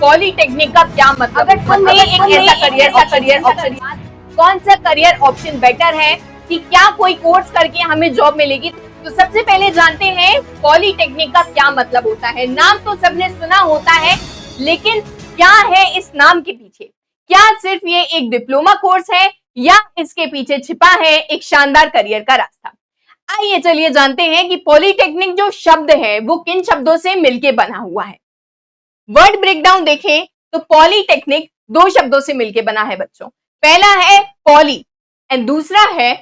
Polytechnic का क्या मतलब? अगर तुम्हें एक ऐसा करियर ऑप्शन, कौन सा करियर ऑप्शन बेटर है कि क्या कोई कोर्स करके हमें जॉब मिलेगी? तो सबसे पहले जानते हैं पॉलीटेक्निक का क्या मतलब होता है। नाम तो सबने सुना होता है, लेकिन क्या है इस नाम के पीछे? क्या सिर्फ ये एक डिप्लोमा कोर्स है या इसके पीछे छिपा है एक शानदार करियर का रास्ता? आइए चलिए जानते हैं कि पॉलीटेक्निक जो शब्द है वो किन शब्दों से मिलके बना हुआ है। वर्ड ब्रेकडाउन देखें तो पॉलीटेक्निक दो शब्दों से मिलके बना है बच्चों। पहला है पॉली एंड दूसरा है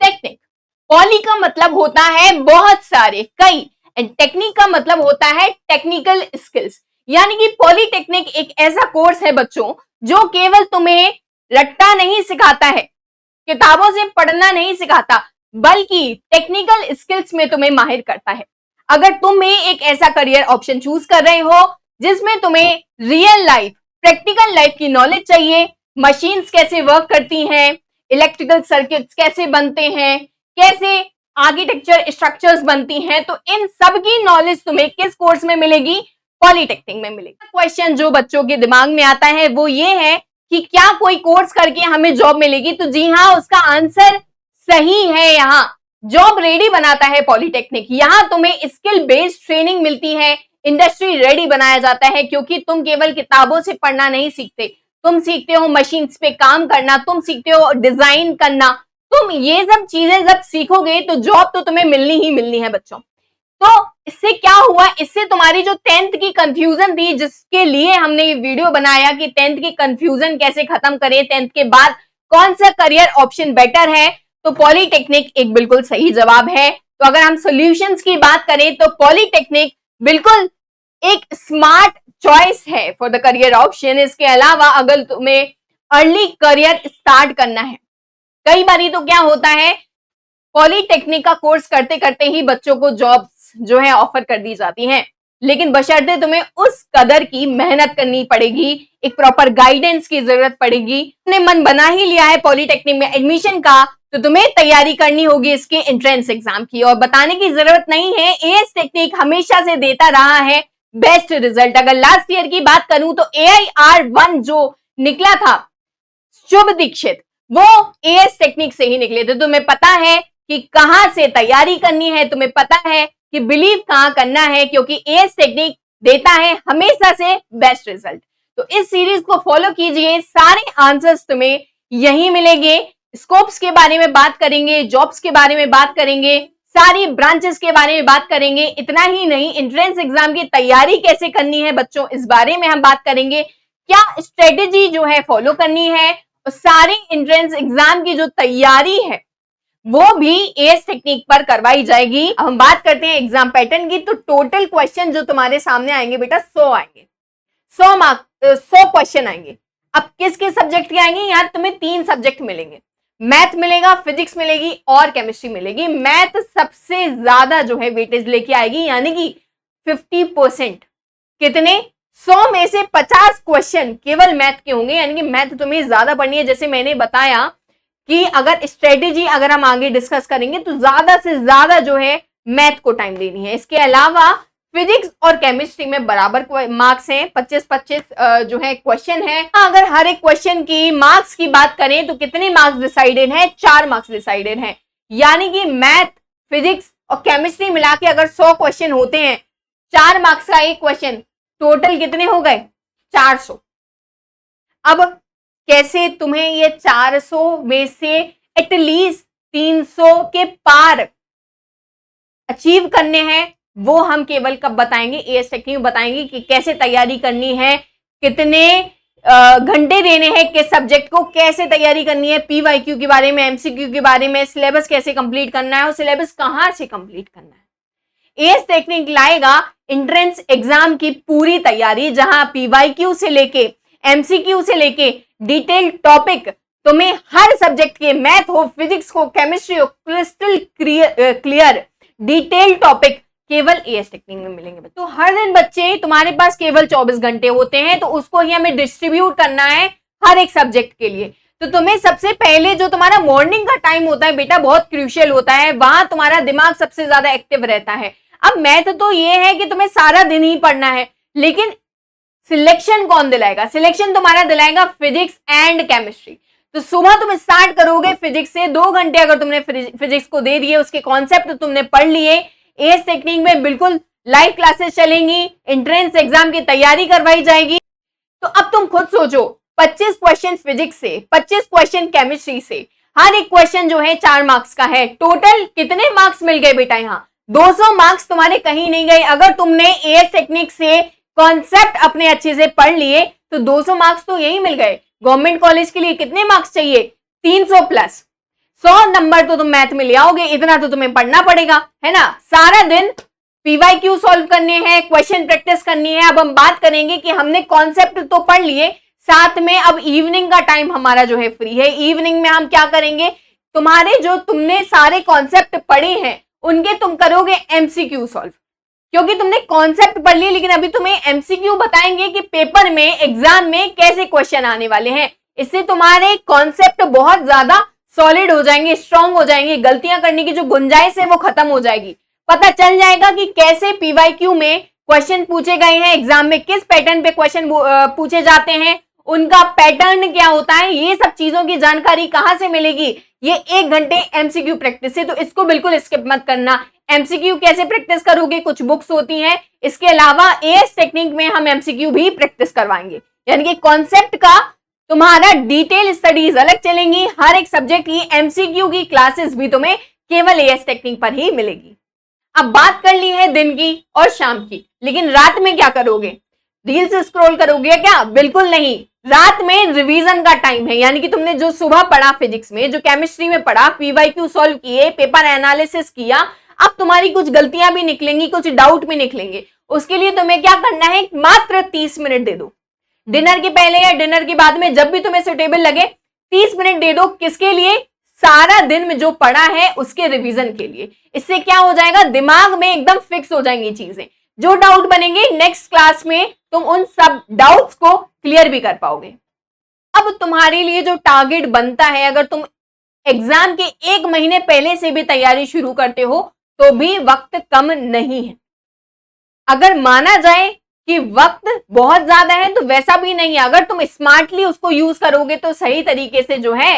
टेक्निक। पॉली का मतलब होता है बहुत सारे, कई, एंड टेक्निक का मतलब होता है टेक्निकल स्किल्स। यानी कि पॉलीटेक्निक एक ऐसा कोर्स है बच्चों जो केवल तुम्हें रट्टा नहीं सिखाता है, किताबों से पढ़ना नहीं सिखाता, बल्कि टेक्निकल स्किल्स में तुम्हें माहिर करता है। अगर तुम भी एक ऐसा करियर ऑप्शन चूज कर रहे हो जिसमें तुम्हें रियल लाइफ, प्रैक्टिकल लाइफ की नॉलेज चाहिए, मशीन्स कैसे वर्क करती हैं, इलेक्ट्रिकल सर्किट्स कैसे बनते हैं, कैसे आर्किटेक्चर स्ट्रक्चर्स बनती हैं, तो इन सब की नॉलेज तुम्हें किस कोर्स में मिलेगी? पॉलीटेक्निक में मिलेगी। क्वेश्चन जो बच्चों के दिमाग में आता है वो ये है कि क्या कोई कोर्स करके हमें जॉब मिलेगी? तो जी हाँ, उसका आंसर सही है। यहाँ जॉब रेडी बनाता है पॉलीटेक्निक। यहाँ तुम्हें स्किल बेस्ड ट्रेनिंग मिलती है, इंडस्ट्री रेडी बनाया जाता है, क्योंकि तुम केवल किताबों से पढ़ना नहीं सीखते, तुम सीखते हो मशीन्स पे काम करना, तुम सीखते हो डिजाइन करना। तुम ये सब चीजें जब सीखोगे तो जॉब तो तुम्हें मिलनी ही मिलनी है बच्चों। तो इससे क्या हुआ? इससे तुम्हारी जो 10th की कंफ्यूजन थी, जिसके लिए हमने ये वीडियो बनाया कि 10th की कंफ्यूजन कैसे खत्म करें, 10th के बाद कौन सा करियर ऑप्शन बेटर है, तो पॉलीटेक्निक एक बिल्कुल सही जवाब है। तो अगर हम सॉल्यूशंस की बात करें तो पॉलीटेक्निक बिल्कुल एक स्मार्ट चॉइस है फॉर द करियर ऑप्शन। इसके अलावा अगर तुम्हें अर्ली करियर स्टार्ट करना है, कई बारी तो क्या होता है, पॉलीटेक्निक का कोर्स करते करते ही बच्चों को जॉब्स जो है ऑफर कर दी जाती हैं, लेकिन बशर्ते तुम्हें उस कदर की मेहनत करनी पड़ेगी, एक प्रॉपर गाइडेंस की जरूरत पड़ेगी। तुमने मन बना ही लिया है पॉलीटेक्निक में एडमिशन का, तो तुम्हें तैयारी करनी होगी इसके एंट्रेंस एग्जाम की। और बताने की जरूरत नहीं है, एएस टेक्निक हमेशा से देता रहा है बेस्ट रिजल्ट। अगर लास्ट ईयर की बात करूं तो AIR1 जो निकला था, शुभ दीक्षित, वो एएस टेक्निक से ही निकले थे। तुम्हें पता है कि कहां से तैयारी करनी है, तुम्हें पता है कि बिलीव कहां करना है, क्योंकि एएस टेक्निक देता है हमेशा से बेस्ट रिजल्ट। तो इस सीरीज को फॉलो कीजिए, सारे आंसर्स तुम्हें यही मिलेंगे। स्कोप्स के बारे में बात करेंगे, जॉब्स के बारे में बात करेंगे, सारी ब्रांचेस के बारे में बात करेंगे। इतना ही नहीं, एंट्रेंस एग्जाम की तैयारी कैसे करनी है बच्चों, इस बारे में हम बात करेंगे। क्या स्ट्रेटेजी जो है फॉलो करनी है, और सारी एंट्रेंस एग्जाम की जो तैयारी है वो भी एएस टेक्निक पर करवाई जाएगी। अब हम बात करते हैं एग्जाम पैटर्न की। तो टोटल क्वेश्चन जो तुम्हारे सामने आएंगे बेटा 100 आएंगे, 100 मार्क, 100 क्वेश्चन आएंगे। अब किस किस सब्जेक्ट के आएंगे? यहाँ तुम्हें 3 सब्जेक्ट मिलेंगे, मैथ मिलेगा, फिजिक्स मिलेगी और केमिस्ट्री मिलेगी। मैथ सबसे ज्यादा जो है वेटेज लेके आएगी, यानी कि 50%। कितने? 100 में से 50 क्वेश्चन केवल मैथ के होंगे, यानी कि मैथ तुम्हें ज्यादा पढ़नी है। जैसे मैंने बताया कि अगर स्ट्रेटेजी अगर हम आगे डिस्कस करेंगे तो ज्यादा से ज्यादा जो है मैथ को टाइम देनी है। इसके अलावा फिजिक्स और केमिस्ट्री में बराबर मार्क्स हैं, 25-25 जो है क्वेश्चन है। अगर हर एक क्वेश्चन की मार्क्स की बात करें तो कितने मार्क्स डिसाइडेड हैं? 4 मार्क्स डिसाइडेड हैं। यानी कि मैथ, फिजिक्स और केमिस्ट्री मिला के अगर 100 क्वेश्चन होते हैं, 4 मार्क्स का एक क्वेश्चन, टोटल कितने हो गए? 400। अब कैसे तुम्हें ये 400 में से एटलीस्ट 300 के पार अचीव करने हैं, वो हम केवल कब बताएंगे? एएस टेक्निक में बताएंगे कि कैसे तैयारी करनी है, कितने घंटे देने हैं किस सब्जेक्ट को, कैसे तैयारी करनी है, पीवाईक्यू के बारे में, एमसीक्यू के बारे में, सिलेबस कैसे कंप्लीट करना है और सिलेबस कहां से कंप्लीट करना है। एएस टेक्निक लाएगा एंट्रेंस एग्जाम की पूरी तैयारी, जहां पीवाईक्यू से लेके एमसीक्यू से लेके डिटेल टॉपिक तुम्हें हर सब्जेक्ट के, मैथ हो, फिजिक्स हो, केमिस्ट्री हो, क्रिस्टल क्लियर डिटेल टॉपिक केवल एएस टेक्निक में मिलेंगे। तो हर दिन बच्चे तुम्हारे पास केवल 24 घंटे होते हैं, तो उसको ही हमें डिस्ट्रीब्यूट करना है हर एक सब्जेक्ट के लिए। तो तुम्हें सबसे पहले जो तुम्हारा मॉर्निंग का टाइम होता है बेटा, बहुत क्रूशियल होता है, वहां तुम्हारा दिमाग सबसे ज्यादा एक्टिव रहता है। अब मैथ तो ये है कि तुम्हें सारा दिन ही पढ़ना है, लेकिन सिलेक्शन कौन दिलाएगा? सिलेक्शन तुम्हारा दिलाएगा फिजिक्स एंड केमिस्ट्री। तो सुबह तुम स्टार्ट करोगे फिजिक्स से, 2 घंटे अगर तुमने फिजिक्स को दे दिए, उसके कॉन्सेप्ट तुमने पढ़ लिए, एएस टेक्निक में बिल्कुल लाइव क्लासेस चलेंगी, एंट्रेंस एग्जाम की तैयारी करवाई जाएगी। तो अब तुम खुद सोचो, 25 क्वेश्चन फिजिक्स से, 25 क्वेश्चन केमिस्ट्री से, हर एक क्वेश्चन जो है 4 मार्क्स का है। टोटल कितने मार्क्स मिल गए बेटा? यहाँ 200 मार्क्स तुम्हारे कहीं नहीं गए। अगर तुमने एएस टेक्निक से कॉन्सेप्ट अपने अच्छे से पढ़ लिए तो 200 मार्क्स तो यही मिल गए। गवर्नमेंट कॉलेज के लिए कितने मार्क्स चाहिए? 300 प्लस 100 नंबर तो तुम मैथ में ले आओगे, इतना तो तुम्हें पढ़ना पड़ेगा, है ना। सारा दिन पीवाईक्यू सॉल्व करने हैं, क्वेश्चन प्रैक्टिस करनी है। अब हम बात करेंगे कि हमने कॉन्सेप्ट तो पढ़ लिए, साथ में अब इवनिंग का टाइम हमारा जो है फ्री है। इवनिंग में हम क्या करेंगे? तुम्हारे जो तुमने सारे कॉन्सेप्ट पढ़े हैं उनके तुम करोगे एमसीक्यू सॉल्व, क्योंकि तुमने कॉन्सेप्ट पढ़ लिए, लेकिन अभी तुम्हें एमसीक्यू बताएंगे कि पेपर में, एग्जाम में कैसे क्वेश्चन आने वाले हैं। इससे तुम्हारे कॉन्सेप्ट बहुत ज्यादा सॉलिड हो जाएंगे, स्ट्रांग हो जाएंगे, गलतियां करने की जो गुंजाइश है वो खत्म हो जाएगी। पता चल जाएगा कि कैसे पीवाईक्यू में क्वेश्चन पूछे गए हैं, एग्जाम में किस पैटर्न पे क्वेश्चन पूछे जाते हैं, उनका पैटर्न क्या होता है, ये सब चीजों की जानकारी कहां से मिलेगी? ये 1 घंटे एमसीक्यू प्रैक्टिस से। तो इसको बिल्कुल स्किप मत करना। एमसीक्यू कैसे प्रैक्टिस करोगे? कुछ बुक्स होती हैं, इसके अलावा एएस टेक्निक में हम एमसीक्यू भी प्रैक्टिस करवाएंगे, यानी कि कॉन्सेप्ट का तुम्हारा डिटेल स्टडीज अलग चलेंगी। हर एक सब्जेक्ट की एमसीक्यू की क्लासेस भी तुम्हें केवल एएस टेक्निक पर ही मिलेगी। अब बात कर ली है दिन की और शाम की, लेकिन रात में क्या करोगे? रील्स स्क्रॉल करोगे क्या? बिल्कुल नहीं। रात में रिवीजन का टाइम है, यानी कि तुमने जो सुबह पढ़ा फिजिक्स में, जो केमिस्ट्री में पढ़ा, पीवाईक्यू सॉल्व किए, पेपर एनालिसिस किया, अब तुम्हारी कुछ गलतियां भी निकलेंगी, कुछ डाउट भी निकलेंगे। उसके लिए तुम्हें क्या करना है? मात्र 30 मिनट दे दो। डिनर के पहले या डिनर के बाद में, जब भी तुम्हें सुटेबल लगे, 30 मिनट दे दो। किसके लिए? सारा दिन में जो पढ़ा है उसके रिवीजन के लिए। इससे क्या हो जाएगा? दिमाग में एकदम फिक्स हो जाएंगी चीजें। जो डाउट बनेंगे नेक्स्ट क्लास में तुम उन सब डाउट्स को क्लियर भी कर पाओगे। अब तुम्हारे लिए जो टारगेट बनता है, अगर तुम एग्जाम के 1 महीने पहले से भी तैयारी शुरू करते हो तो भी वक्त कम नहीं है। अगर माना जाए कि वक्त बहुत ज्यादा है तो वैसा भी नहीं है। अगर तुम स्मार्टली उसको यूज करोगे तो सही तरीके से जो है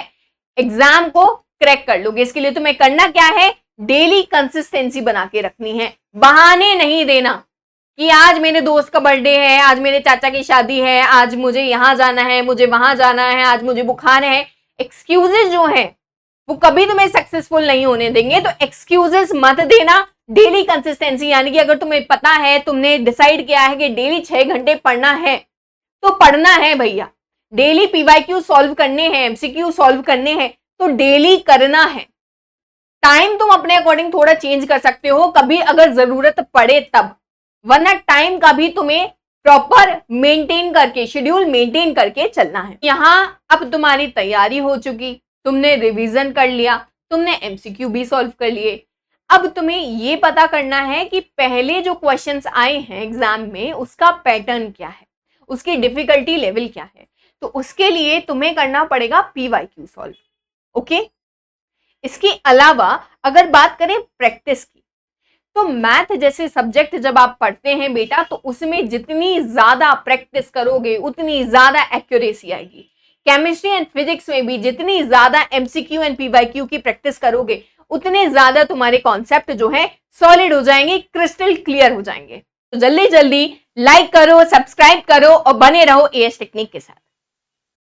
एग्जाम को क्रैक कर लोगे। इसके लिए तुम्हें करना क्या है? डेली कंसिस्टेंसी बना के रखनी है। बहाने नहीं देना कि आज मेरे दोस्त का बर्थडे है, आज मेरे चाचा की शादी है, आज मुझे यहां जाना है, मुझे वहां जाना है, आज मुझे बुखार है। एक्सक्यूजेस जो है वो कभी तुम्हें सक्सेसफुल नहीं होने देंगे। तो एक्सक्यूजेस मत देना। डेली कंसिस्टेंसी, यानी कि अगर तुम्हें पता है, तुमने डिसाइड किया है कि डेली 6 घंटे पढ़ना है तो पढ़ना है भैया। डेली पीवाईक्यू सॉल्व करने हैं, एमसीक्यू सॉल्व करने हैं तो डेली करना है। टाइम तुम अपने अकॉर्डिंग थोड़ा चेंज कर सकते हो कभी अगर जरूरत पड़े तब, वरना टाइम का भी तुम्हें प्रॉपर मेंटेन करके, शेड्यूल मेंटेन करके चलना है। यहां अब तुम्हारी तैयारी हो चुकी, तुमने रिवीजन कर लिया, तुमने एमसीक्यू भी सॉल्व कर लिए। अब तुम्हें ये पता करना है कि पहले जो क्वेश्चंस आए हैं एग्जाम में उसका पैटर्न क्या है, उसकी डिफिकल्टी लेवल क्या है। तो उसके लिए तुम्हें करना पड़ेगा पीवाईक्यू सॉल्व। ओके। इसके अलावा अगर बात करें प्रैक्टिस की, तो मैथ जैसे सब्जेक्ट जब आप पढ़ते हैं बेटा, तो उसमें जितनी ज्यादा प्रैक्टिस करोगे उतनी ज्यादा एक्यूरेसी आएगी। केमिस्ट्री एंड फिजिक्स में भी जितनी ज्यादा एमसीक्यू एंड पीवाईक्यू की प्रैक्टिस करोगे उतने ज्यादा तुम्हारे कॉन्सेप्ट जो है सॉलिड हो जाएंगे, क्रिस्टल क्लियर हो जाएंगे। तो जल्दी जल्दी लाइक करो, सब्सक्राइब करो और बने रहो एएस टेक्निक के साथ।